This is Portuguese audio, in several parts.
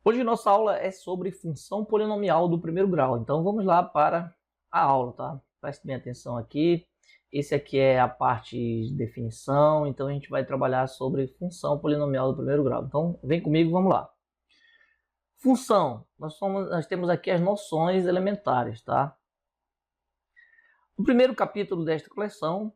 Hoje nossa aula é sobre função polinomial do primeiro grau, então vamos lá para a aula, tá? Preste bem atenção aqui. Esse aqui é a parte de definição, então a gente vai trabalhar sobre função polinomial do primeiro grau. Então vem comigo, vamos lá. Função, nós temos aqui as noções elementares, tá? No primeiro capítulo desta coleção,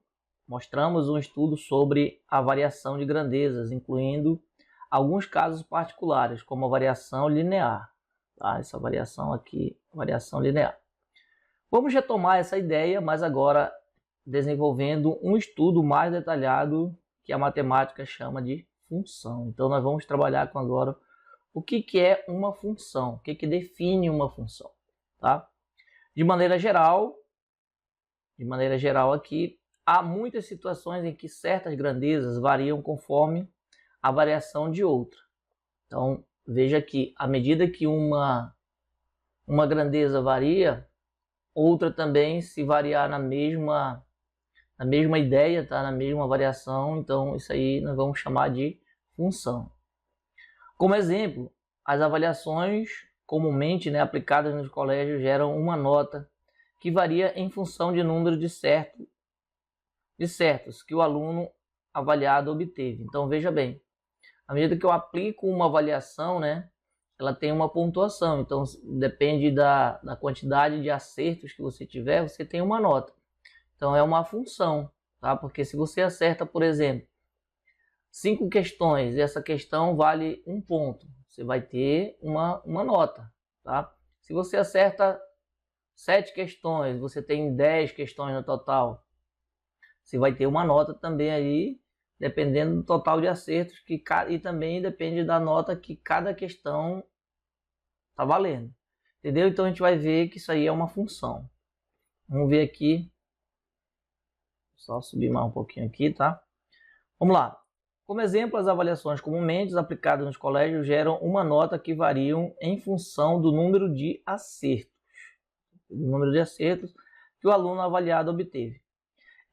mostramos um estudo sobre a variação de grandezas, incluindo alguns casos particulares, como a variação linear. Tá? Essa variação aqui, variação linear. Vamos retomar essa ideia, mas agora desenvolvendo um estudo mais detalhado que a matemática chama de função. Então nós vamos trabalhar com agora o que é uma função, o que define uma função. Tá? De maneira geral aqui, há muitas situações em que certas grandezas variam conforme a variação de outra. Então, veja que à medida que uma grandeza varia, outra também, se variar na mesma ideia, tá? Na mesma variação, então isso aí nós vamos chamar de função. Como exemplo, as avaliações comumente, né, aplicadas nos colégios geram uma nota que varia em função de número de certos que o aluno avaliado obteve. Então, veja bem, à medida que eu aplico uma avaliação, né, ela tem uma pontuação. Então, depende da quantidade de acertos que você tiver, você tem uma nota. Então, é uma função, tá? Porque se você acerta, por exemplo, 5 questões e essa questão vale 1 ponto, você vai ter uma nota, tá? Se você acerta 7 questões, você tem 10 questões no total, você vai ter uma nota também aí, dependendo do total de acertos, e também depende da nota que cada questão está valendo. Entendeu? Então a gente vai ver que isso aí é uma função. Vamos ver aqui. Só subir mais um pouquinho aqui, tá? Vamos lá. Como exemplo, as avaliações comumente aplicadas nos colégios geram uma nota que variam em função do número de acertos. Do número de acertos que o aluno avaliado obteve.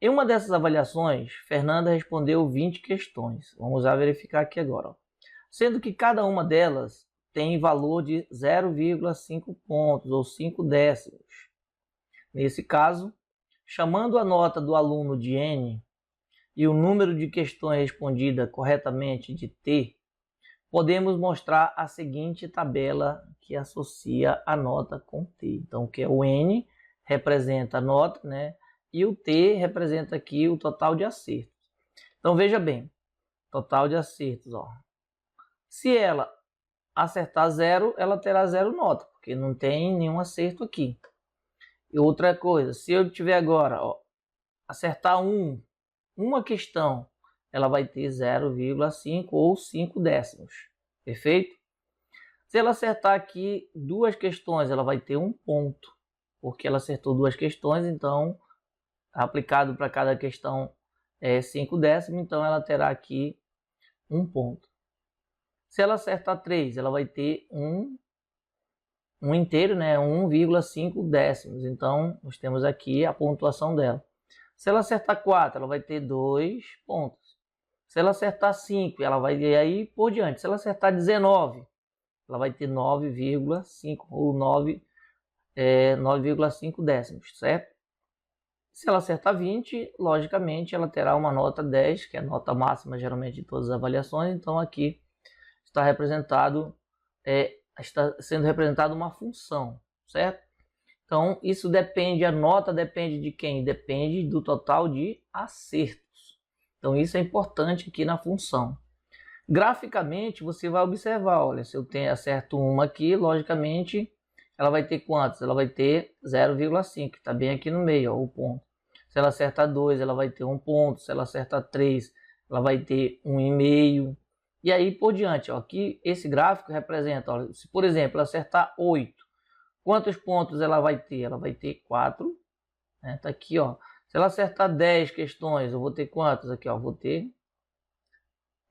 Em uma dessas avaliações, Fernanda respondeu 20 questões. Vamos lá verificar aqui agora. Ó. Sendo que cada uma delas tem valor de 0,5 pontos ou 5 décimos. Nesse caso, chamando a nota do aluno de N e o número de questões respondidas corretamente de T, podemos mostrar a seguinte tabela que associa a nota com T. Então, que é o N representa a nota, né? E o T representa aqui o total de acertos. Então, veja bem, total de acertos. Ó. Se ela acertar 0, ela terá 0 nota, porque não tem nenhum acerto aqui. E outra coisa, se eu tiver agora, ó, acertar uma questão, ela vai ter 0,5 ou 5 décimos. Perfeito? Se ela acertar aqui 2 questões, ela vai ter 1 ponto, porque ela acertou 2 questões, então aplicado para cada questão 5 décimos, então ela terá aqui 1 ponto. Se ela acertar 3, ela vai ter um inteiro, né, 1,5 décimos. Então, nós temos aqui a pontuação dela. Se ela acertar 4, ela vai ter 2 pontos. Se ela acertar 5, ela vai ir aí por diante. Se ela acertar 19, ela vai ter 9,5 ou 9,5 décimos, certo? Se ela acertar 20, logicamente ela terá uma nota 10, que é a nota máxima geralmente de todas as avaliações. Então aqui está sendo representada uma função, certo? Então isso depende, a nota depende de quem? Depende do total de acertos. Então isso é importante aqui na função. Graficamente você vai observar, olha, se eu acerto uma aqui, logicamente ela vai ter quantos? Ela vai ter 0,5, está bem aqui no meio, ó, o ponto. Se ela acertar 2, ela vai ter 1 ponto. Se ela acertar 3, ela vai ter 1,5. E aí por diante. Ó, aqui esse gráfico representa, ó, se por exemplo ela acertar 8, quantos pontos ela vai ter? Ela vai ter 4. Né? Tá aqui, ó. Se ela acertar 10 questões, eu vou ter quantos aqui? Ó, vou ter...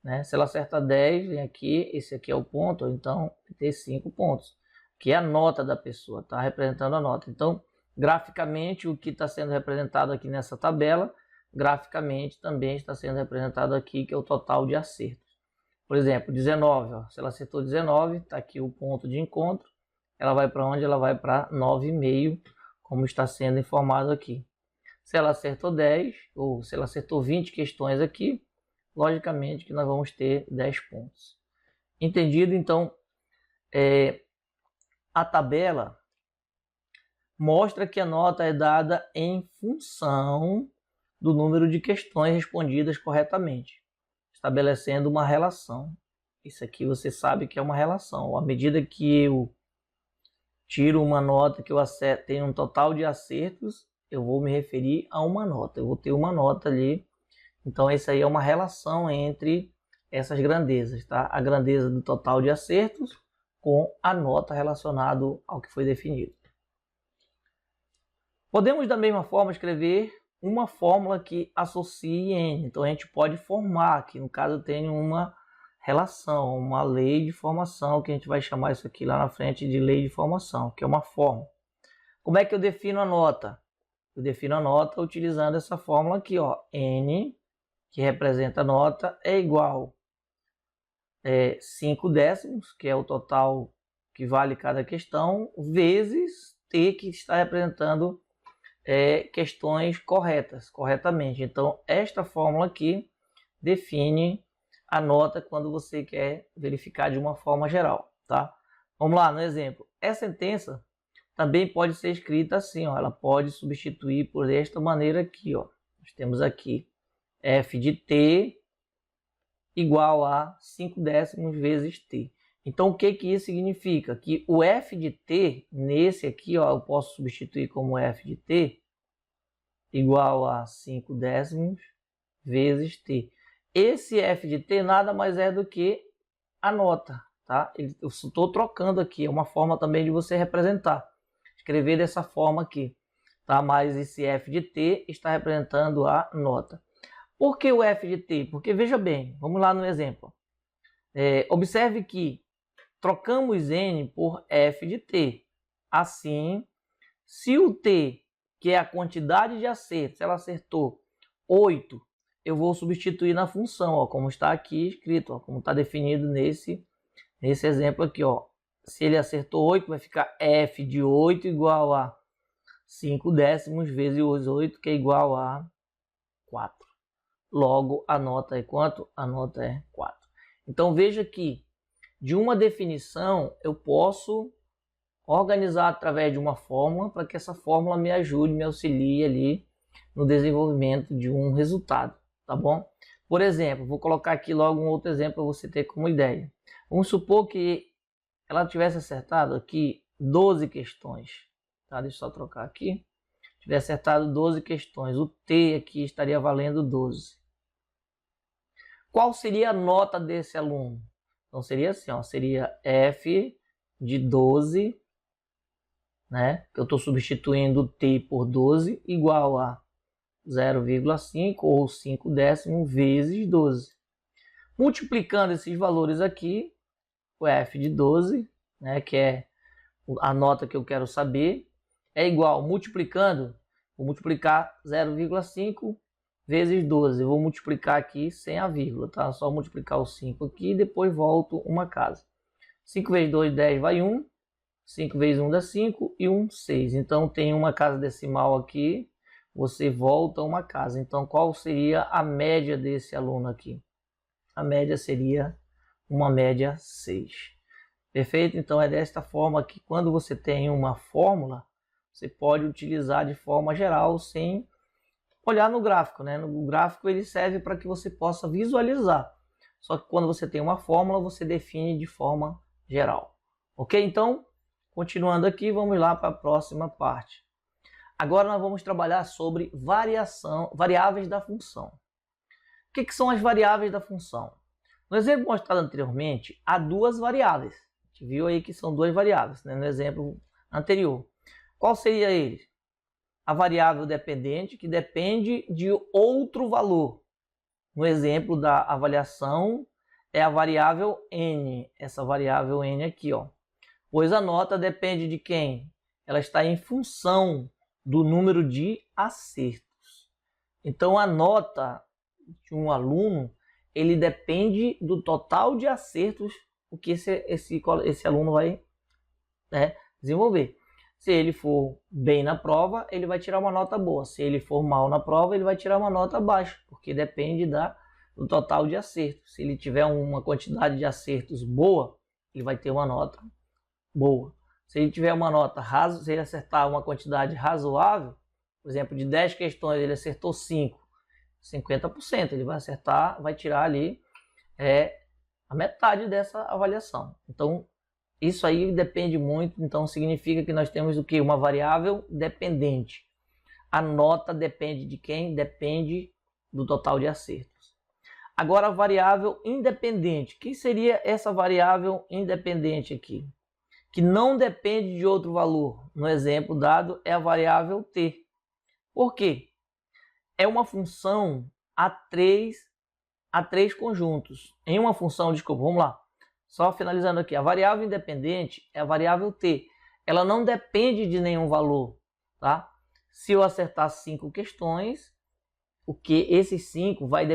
Né? Se ela acertar 10, vem aqui, esse aqui é o ponto, então vai ter 5 pontos. Que é a nota da pessoa, está representando a nota. Então, graficamente, o que está sendo representado aqui nessa tabela, graficamente também está sendo representado aqui, que é o total de acertos. Por exemplo, 19, ó, se ela acertou 19, está aqui o ponto de encontro, ela vai para onde? Ela vai para 9,5, como está sendo informado aqui. Se ela acertou 10, ou se ela acertou 20 questões aqui, logicamente que nós vamos ter 10 pontos. Entendido? Então, a tabela mostra que a nota é dada em função do número de questões respondidas corretamente, estabelecendo uma relação. Isso aqui você sabe que é uma relação. À medida que eu tiro uma nota, que eu tenho um total de acertos, eu vou me referir a uma nota. Eu vou ter uma nota ali. Então, isso aí é uma relação entre essas grandezas, tá? A grandeza do total de acertos com a nota relacionada ao que foi definido. Podemos, da mesma forma, escrever uma fórmula que associe N. Então, a gente pode formar, aqui no caso eu tenho uma relação, uma lei de formação, que a gente vai chamar isso aqui lá na frente de lei de formação, que é uma fórmula. Como é que eu defino a nota? Eu defino a nota utilizando essa fórmula aqui, ó, N, que representa a nota, é igual 5 décimos, que é o total que vale cada questão, vezes T, que está representando questões corretamente. Então, esta fórmula aqui define a nota quando você quer verificar de uma forma geral, tá? Vamos lá, no exemplo. Essa sentença também pode ser escrita assim, ó, ela pode substituir por esta maneira aqui, ó. Nós temos aqui f de t igual a 5 décimos vezes t. Então, o que isso significa? Que o f de t, nesse aqui, ó, eu posso substituir como f de t igual a 5 décimos vezes t. Esse f de t nada mais é do que a nota, tá? Eu estou trocando aqui, é uma forma também de você representar. Escrever dessa forma aqui, tá? Mas esse f de t está representando a nota. Por que o f de t? Porque, veja bem, vamos lá no exemplo. Observe que trocamos n por f de t. Assim, se o t, que é a quantidade de acertos, ela acertou 8, eu vou substituir na função, ó, como está aqui escrito, ó, como está definido nesse exemplo aqui. Ó. Se ele acertou 8, vai ficar f de 8 igual a 5 décimos vezes 8, que é igual a 4. Logo, a nota é quanto? A nota é 4. Então, veja que de uma definição eu posso organizar através de uma fórmula para que essa fórmula me ajude, me auxilie ali no desenvolvimento de um resultado, tá bom? Por exemplo, vou colocar aqui logo um outro exemplo para você ter como ideia. Vamos supor que ela tivesse acertado aqui 12 questões, tá? Deixa eu só trocar aqui. Tivesse acertado 12 questões, o T aqui estaria valendo 12. Qual seria a nota desse aluno? Então seria assim, ó, seria F de 12, né? Eu estou substituindo T por 12, igual a 0,5 ou 5 décimos vezes 12. Multiplicando esses valores aqui, o F de 12, né, que é a nota que eu quero saber, é igual, multiplicando, vou multiplicar 0,5 vezes 12. Eu vou multiplicar aqui sem a vírgula, tá? Só multiplicar o 5 aqui e depois volto uma casa. 5 vezes 2, 10, vai 1. 5 vezes 1 dá 5 e 1, 6. Então, tem uma casa decimal aqui, você volta uma casa. Então, qual seria a média desse aluno aqui? A média seria uma média 6. Perfeito? Então, é desta forma que quando você tem uma fórmula, você pode utilizar de forma geral sem olhar no gráfico, né? No gráfico ele serve para que você possa visualizar. Só que quando você tem uma fórmula, você define de forma geral. Ok? Então, continuando aqui, vamos lá para a próxima parte. Agora nós vamos trabalhar sobre variáveis da função. O que são as variáveis da função? No exemplo mostrado anteriormente, há duas variáveis. A gente viu aí que são duas variáveis, né? No exemplo anterior. Qual seria ele? A variável dependente, que depende de outro valor. No exemplo da avaliação, é a variável n. Essa variável n aqui, ó. Pois a nota depende de quem? Ela está em função do número de acertos. Então, a nota de um aluno, ele depende do total de acertos o que esse aluno vai, né, desenvolver. Se ele for bem na prova, ele vai tirar uma nota boa. Se ele for mal na prova, ele vai tirar uma nota baixa, porque depende do total de acertos. Se ele tiver uma quantidade de acertos boa, ele vai ter uma nota boa. Se ele tiver uma nota razoável, se ele acertar uma quantidade razoável, por exemplo, de 10 questões ele acertou 5, 50%, ele vai acertar, vai tirar ali a metade dessa avaliação. Então, isso aí depende muito, então significa que nós temos o que? Uma variável dependente. A nota depende de quem? Depende do total de acertos. Agora, a variável independente. Quem seria essa variável independente aqui? Que não depende de outro valor. No exemplo dado, é a variável t. Por quê? É uma função a três conjuntos. Em uma função, desculpa, vamos lá. Só finalizando aqui, a variável independente é a variável t. Ela não depende de nenhum valor, tá? Se eu acertar 5 questões, o que esses 5 vai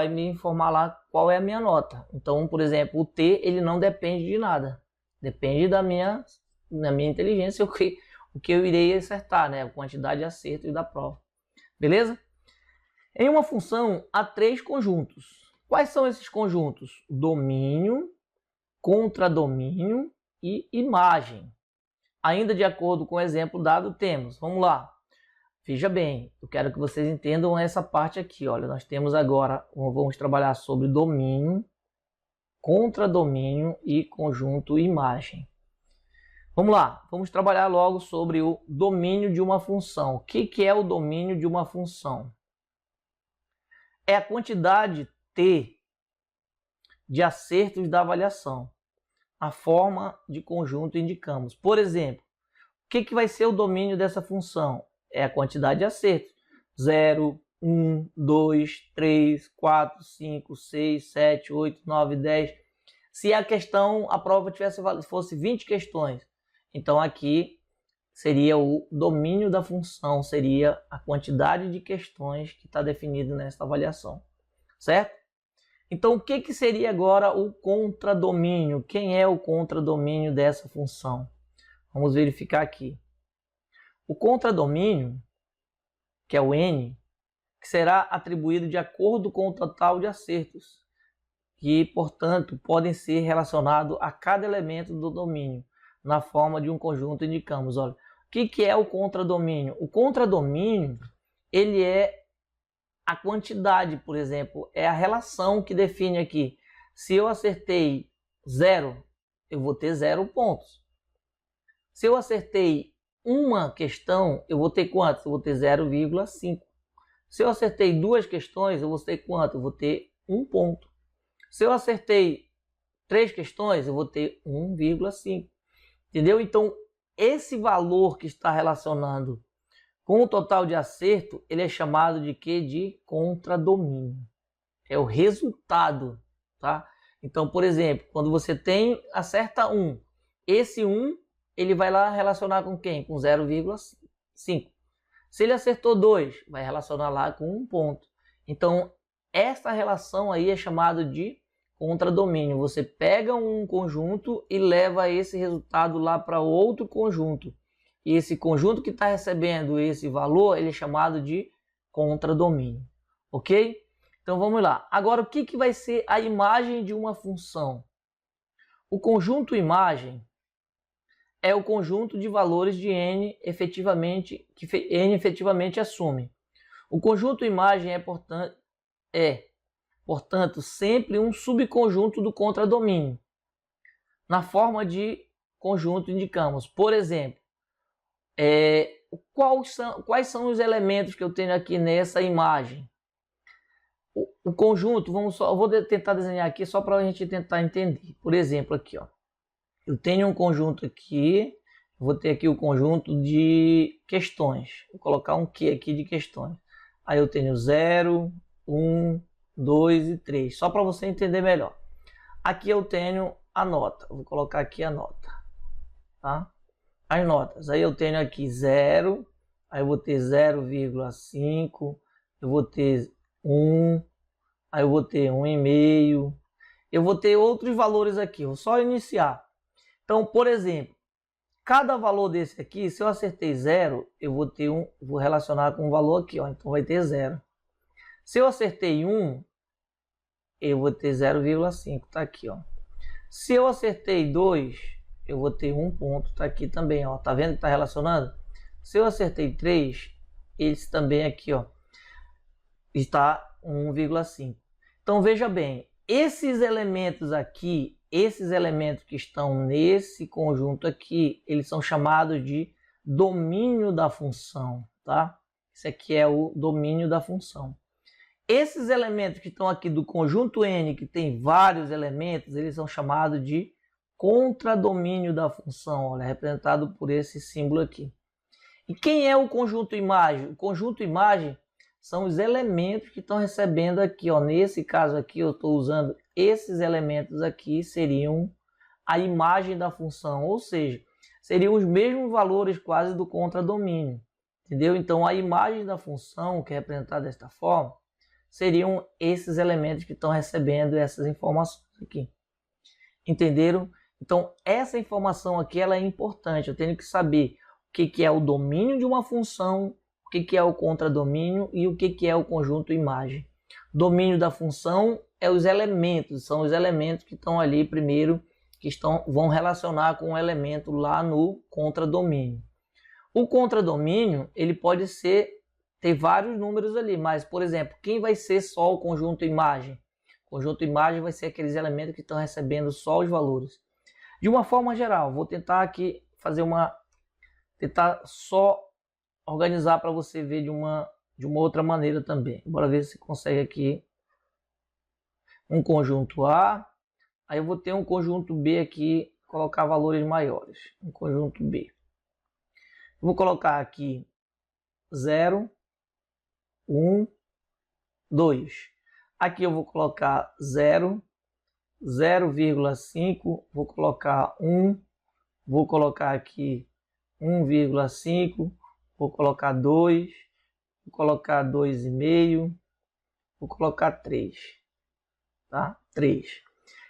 me informar lá qual é a minha nota. Então, por exemplo, o t ele não depende de nada. Depende da minha inteligência o que eu irei acertar, né? A quantidade de acerto e da prova. Beleza? Em uma função há 3 conjuntos. Quais são esses conjuntos? Domínio, contradomínio e imagem. Ainda de acordo com o exemplo dado, temos. Vamos lá. Veja bem, eu quero que vocês entendam essa parte aqui. Olha, nós temos agora, vamos trabalhar sobre domínio, contradomínio e conjunto imagem. Vamos lá, vamos trabalhar logo sobre o domínio de uma função. O que é o domínio de uma função? É a quantidade t de acertos da avaliação. A forma de conjunto indicamos. Por exemplo, o que vai ser o domínio dessa função? É a quantidade de acertos. 0, 1, 2, 3, 4, 5, 6, 7, 8, 9, 10. Se a prova fosse 20 questões, então aqui seria o domínio da função, seria a quantidade de questões que está definido nessa avaliação, certo? Então, o que seria agora o contradomínio? Quem é o contradomínio dessa função? Vamos verificar aqui. O contradomínio, que é o n, que será atribuído de acordo com o total de acertos, que, portanto, podem ser relacionados a cada elemento do domínio, na forma de um conjunto indicamos. Olha, o que é o contradomínio? O contradomínio, ele é a quantidade, por exemplo, é a relação que define aqui. Se eu acertei 0, eu vou ter 0 pontos. Se eu acertei uma questão, eu vou ter quantos? Eu vou ter 0,5. Se eu acertei 2 questões, eu vou ter quanto? Eu vou ter 1 ponto. Se eu acertei 3 questões, eu vou ter 1,5. Entendeu? Então, esse valor que está relacionando com o total de acerto, ele é chamado de quê? De contradomínio. É o resultado, tá? Então, por exemplo, quando você acerta 1, esse 1, ele vai lá relacionar com quem? Com 0,5. Se ele acertou 2, vai relacionar lá com 1 ponto. Então, essa relação aí é chamada de contradomínio. Você pega um conjunto e leva esse resultado lá para outro conjunto. E esse conjunto que está recebendo esse valor, ele é chamado de contradomínio. Ok? Então vamos lá. Agora, o que vai ser a imagem de uma função? O conjunto imagem é o conjunto de valores de n que n efetivamente assume. O conjunto imagem portanto, sempre um subconjunto do contradomínio. Na forma de conjunto indicamos, por exemplo, quais são os elementos que eu tenho aqui nessa imagem? O conjunto, eu vou tentar desenhar aqui só para a gente tentar entender. Por exemplo, aqui, ó, eu tenho um conjunto aqui, vou ter aqui o conjunto de questões. Vou colocar um Q aqui de questões. Aí eu tenho 0, 1, 2 e 3, só para você entender melhor. Aqui eu tenho a nota, vou colocar aqui a nota, tá? As notas, aí eu tenho aqui 0, aí eu vou ter 0,5, eu vou ter 1, aí eu vou ter 1,5, eu vou ter outros valores aqui, vou só iniciar. Então, por exemplo, cada valor desse aqui, se eu acertei 0, eu vou ter vou relacionar com um valor aqui, ó, então vai ter 0. Se eu acertei 1, eu vou ter 0,5, tá aqui, ó. Se eu acertei 2, eu vou ter 1 ponto, tá aqui também, ó. Tá vendo que tá relacionando? Se eu acertei 3, esse também aqui, ó, está 1,5. Então veja bem, esses elementos aqui, esses elementos que estão nesse conjunto aqui, eles são chamados de domínio da função, tá? Esse aqui é o domínio da função. Esses elementos que estão aqui do conjunto N, que tem vários elementos, eles são chamados de contradomínio da função, olha, representado por esse símbolo aqui. E quem é o conjunto imagem? O conjunto imagem são os elementos que estão recebendo aqui, ó. Nesse caso aqui, eu estou usando esses elementos aqui, seriam a imagem da função, ou seja, seriam os mesmos valores quase do contradomínio, entendeu? Então, a imagem da função, que é representada desta forma, seriam esses elementos que estão recebendo essas informações aqui. Entenderam? Então, essa informação aqui ela é importante. Eu tenho que saber o que é o domínio de uma função, o que é o contradomínio e o que é o conjunto imagem. Domínio da função é os elementos, são os elementos que estão ali primeiro, que vão relacionar com o elemento lá no contradomínio. O contradomínio, ele pode ter vários números ali, mas, por exemplo, quem vai ser só o conjunto imagem? O conjunto imagem vai ser aqueles elementos que estão recebendo só os valores. De uma forma geral, vou tentar aqui fazer tentar só organizar para você ver de uma outra maneira também. Bora ver se consegue aqui um conjunto A, aí eu vou ter um conjunto B aqui, colocar valores maiores, um conjunto B. Vou colocar aqui 0, 1, 2. Aqui eu vou colocar 0, 0,5, vou colocar 1, vou colocar aqui 1,5, vou colocar 2, vou colocar 2,5, vou colocar 3, tá? 3.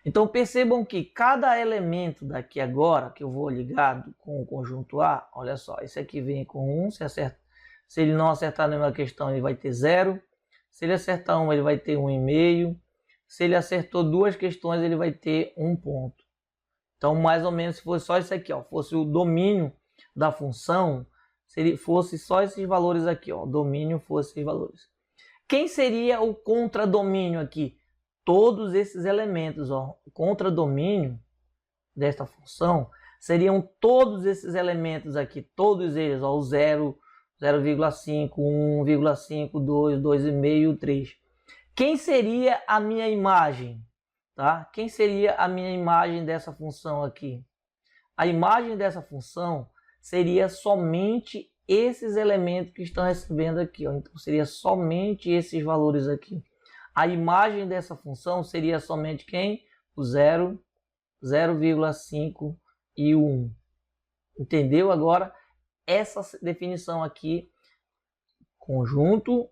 Então percebam que cada elemento daqui agora, que eu vou ligado com o conjunto A, olha só, esse aqui vem com 1, se ele não acertar nenhuma questão, ele vai ter 0. Se ele acertar uma, ele vai ter 1,5. Se ele acertou duas questões, ele vai ter 1 ponto. Então, mais ou menos, se fosse só isso aqui, ó, fosse o domínio da função, se ele fosse só esses valores aqui, ó, o domínio fosse esses valores. Quem seria o contradomínio aqui? Todos esses elementos, ó, o contradomínio desta função seriam todos esses elementos aqui, todos eles, ó, o 0, 0,5, 1,5, 2, 2,5 e 3. Quem seria a minha imagem? Tá? Quem seria a minha imagem dessa função aqui? A imagem dessa função seria somente esses elementos que estão recebendo aqui, ó. Então seria somente esses valores aqui. A imagem dessa função seria somente quem? O 0, 0,5 e o 1. Entendeu agora? Essa definição aqui, conjunto,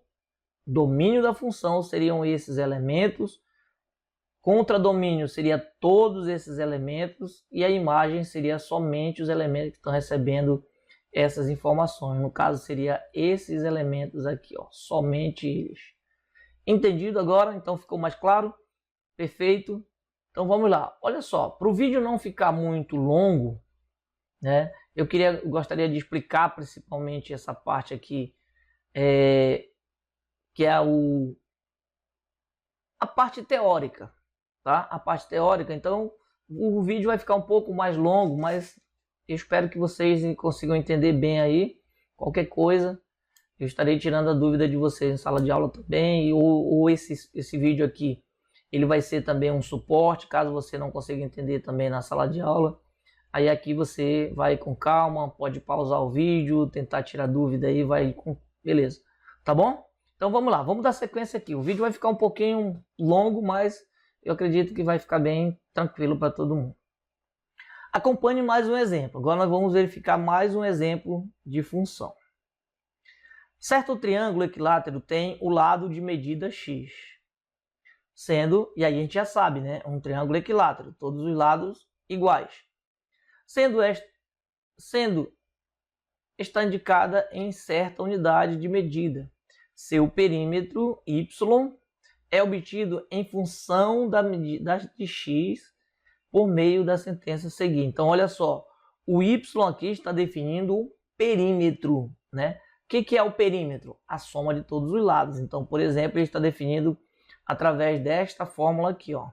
domínio da função seriam esses elementos, contradomínio seria todos esses elementos e a imagem seria somente os elementos que estão recebendo essas informações. No caso, seria esses elementos aqui, ó, somente eles. Entendido agora? Então ficou mais claro? Perfeito. Então vamos lá. Olha só, para o vídeo não ficar muito longo, né? Eu gostaria de explicar principalmente essa parte aqui, que é a parte teórica, tá? A parte teórica. Então o vídeo vai ficar um pouco mais longo, mas eu espero que vocês consigam entender bem aí. Qualquer coisa, eu estarei tirando a dúvida de vocês em sala de aula também, ou esse vídeo aqui, ele vai ser também um suporte, caso você não consiga entender também na sala de aula. Aí aqui você vai com calma, pode pausar o vídeo, tentar tirar dúvida aí, vai com... Beleza, tá bom? Então vamos lá, vamos dar sequência aqui. O vídeo vai ficar um pouquinho longo, mas eu acredito que vai ficar bem tranquilo para todo mundo. Acompanhe mais um exemplo. Agora nós vamos verificar mais um exemplo de função. Certo triângulo equilátero tem o lado de medida x. sendo, e aí a gente já sabe, né, um triângulo equilátero, todos os lados iguais. Sendo está indicada em certa unidade de medida. Seu perímetro y é obtido em função da medida de x por meio da sentença seguinte. Então, olha só, o y aqui está definindo o perímetro, né? O que é o perímetro? A soma de todos os lados. Então, por exemplo, ele está definindo através desta fórmula aqui, ó.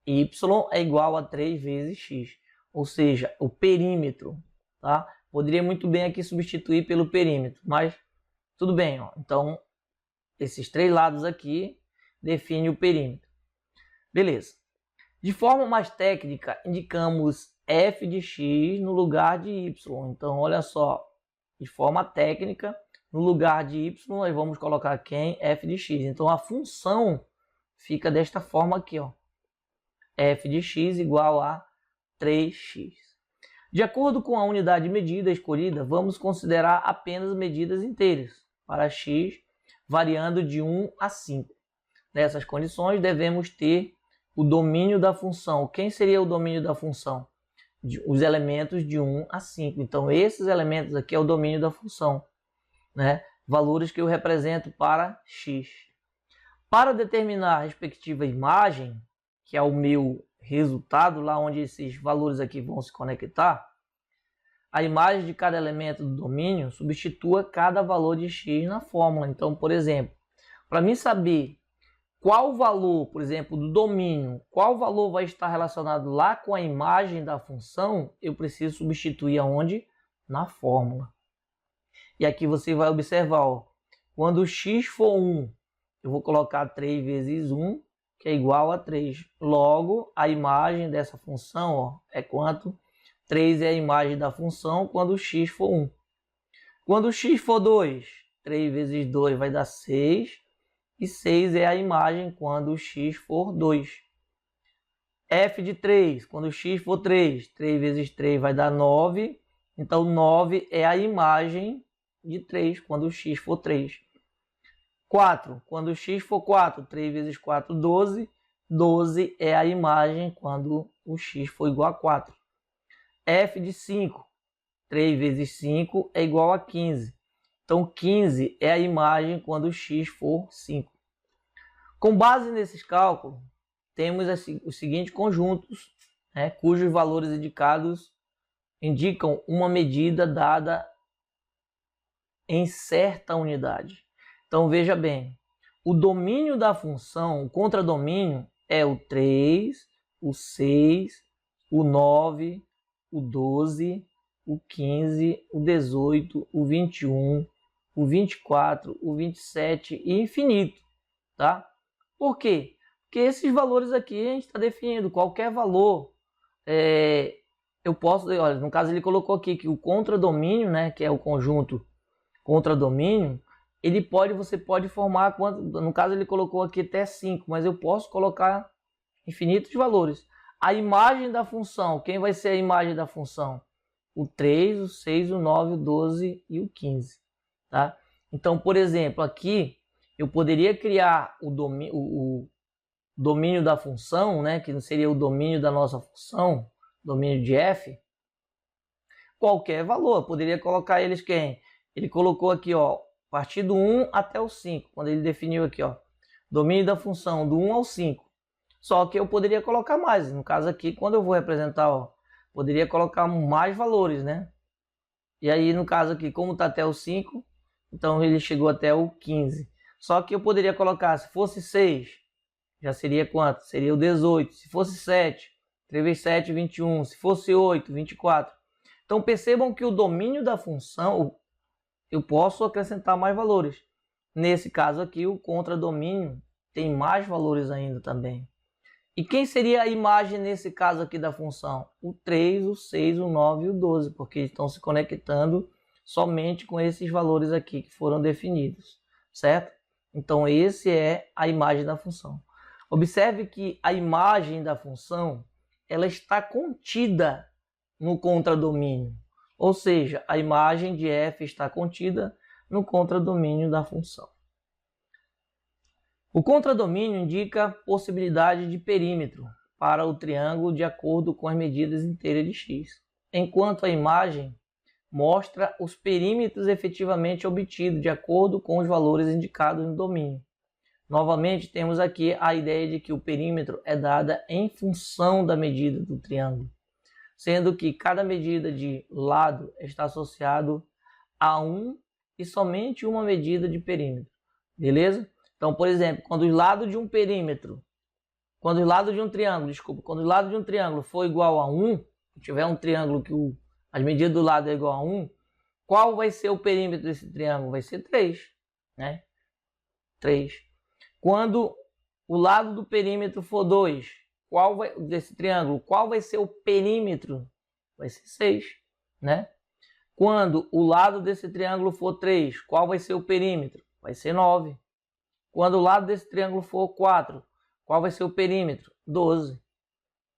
Y é igual a 3 vezes x, ou seja, o perímetro, tá? Poderia muito bem aqui substituir pelo perímetro, mas tudo bem, ó. Então, esses três lados aqui definem o perímetro. Beleza. De forma mais técnica, indicamos f de x no lugar de y. Então, olha só, de forma técnica, no lugar de y, nós vamos colocar quem? F de x. Então, a função fica desta forma aqui, ó. F de x igual a 3x. De acordo com a unidade de medida escolhida, vamos considerar apenas medidas inteiras para x, variando de 1 a 5. Nessas condições, devemos ter o domínio da função. Quem seria o domínio da função? Os elementos de 1 a 5. Então, esses elementos aqui é o domínio da função, né? Valores que eu represento para x. Para determinar a respectiva imagem, que é o meu resultado, lá onde esses valores aqui vão se conectar, a imagem de cada elemento do domínio substitua cada valor de x na fórmula. Então, por exemplo, para mim saber qual valor, por exemplo, do domínio, qual valor vai estar relacionado lá com a imagem da função, eu preciso substituir aonde? Na fórmula. E aqui você vai observar, ó, quando x for 1, eu vou colocar 3 vezes 1, que é igual a 3. Logo, a imagem dessa função, ó, é quanto? 3 é a imagem da função quando x for 1. Quando x for 2, 3 vezes 2 vai dar 6. E 6 é a imagem quando x for 2. F de 3, quando x for 3, 3 vezes 3 vai dar 9. Então, 9 é a imagem de 3 quando x for 3. 4, quando x for 4, 3 vezes 4, 12. 12 é a imagem quando o x for igual a 4. F de 5, 3 vezes 5 é igual a 15. Então, 15 é a imagem quando x for 5. Com base nesses cálculos, temos os seguintes conjuntos, né, cujos valores indicados indicam uma medida dada em certa unidade. Então, veja bem, o domínio da função, o contradomínio, é o 3, o 6, o 9, o 12, o 15, o 18, o 21, o 24, o 27 e infinito, tá? Por quê? Porque esses valores aqui a gente está definindo qualquer valor. Eu posso, olha, no caso ele colocou aqui que o contradomínio, né, que é o conjunto contradomínio, você pode formar, no caso ele colocou aqui até 5, mas eu posso colocar infinitos valores. A imagem da função, quem vai ser a imagem da função? O 3, o 6, o 9, o 12 e o 15. Tá? Então, por exemplo, aqui eu poderia criar o domínio da função, né, que seria o domínio da nossa função, domínio de f, qualquer valor. Eu poderia colocar eles quem? Ele colocou aqui, ó, a partir do 1 até o 5, quando ele definiu aqui, ó, domínio da função do 1 ao 5. Só que eu poderia colocar mais. No caso aqui, quando eu vou representar, ó, poderia colocar mais valores, né? E aí, no caso aqui, como está até o 5, então ele chegou até o 15. Só que eu poderia colocar, se fosse 6, já seria quanto? Seria o 18. Se fosse 7, 3 vezes 7, 21. Se fosse 8, 24. Então, percebam que o domínio da função, eu posso acrescentar mais valores. Nesse caso aqui, o contradomínio tem mais valores ainda também. E quem seria a imagem nesse caso aqui da função? O 3, o 6, o 9 e o 12, porque estão se conectando somente com esses valores aqui que foram definidos, certo? Então, esse é a imagem da função. Observe que a imagem da função, ela está contida no contradomínio. Ou seja, a imagem de f está contida no contradomínio da função. O contradomínio indica possibilidade de perímetro para o triângulo de acordo com as medidas inteiras de x, enquanto a imagem mostra os perímetros efetivamente obtidos de acordo com os valores indicados no domínio. Novamente, temos aqui a ideia de que o perímetro é dada em função da medida do triângulo, sendo que cada medida de lado está associado a um e somente uma medida de perímetro, beleza? Então, por exemplo, quando os lados de um triângulo, quando os lados de um triângulo for igual a 1, se tiver um triângulo que as medidas do lado é igual a 1, qual vai ser o perímetro desse triângulo? Vai ser 3, né? 3. Quando o lado do perímetro for 2, desse triângulo, qual vai ser o perímetro? Vai ser 6, né? Quando o lado desse triângulo for 3, qual vai ser o perímetro? Vai ser 9. Quando o lado desse triângulo for 4, qual vai ser o perímetro? 12.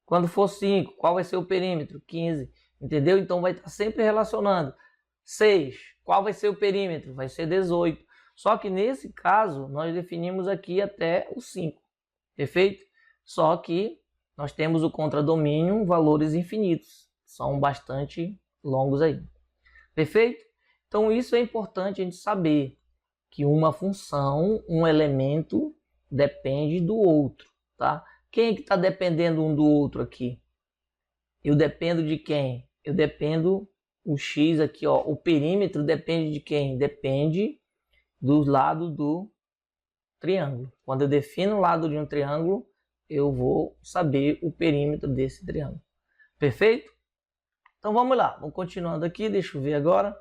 Quando for 5, qual vai ser o perímetro? 15. Entendeu? Então vai estar sempre relacionando. 6, qual vai ser o perímetro? Vai ser 18. Só que nesse caso, nós definimos aqui até o 5. Perfeito? Só que nós temos o contradomínio valores infinitos. São bastante longos aí. Perfeito? Então isso é importante a gente saber, que uma função, um elemento, depende do outro, tá? Quem é que está dependendo um do outro aqui? Eu dependo de quem? Eu dependo, o x aqui, ó, o perímetro depende de quem? Depende dos lados do triângulo. Quando eu defino o lado de um triângulo, eu vou saber o perímetro desse triângulo. Perfeito? Então vamos lá, vamos continuando aqui, deixa eu ver agora.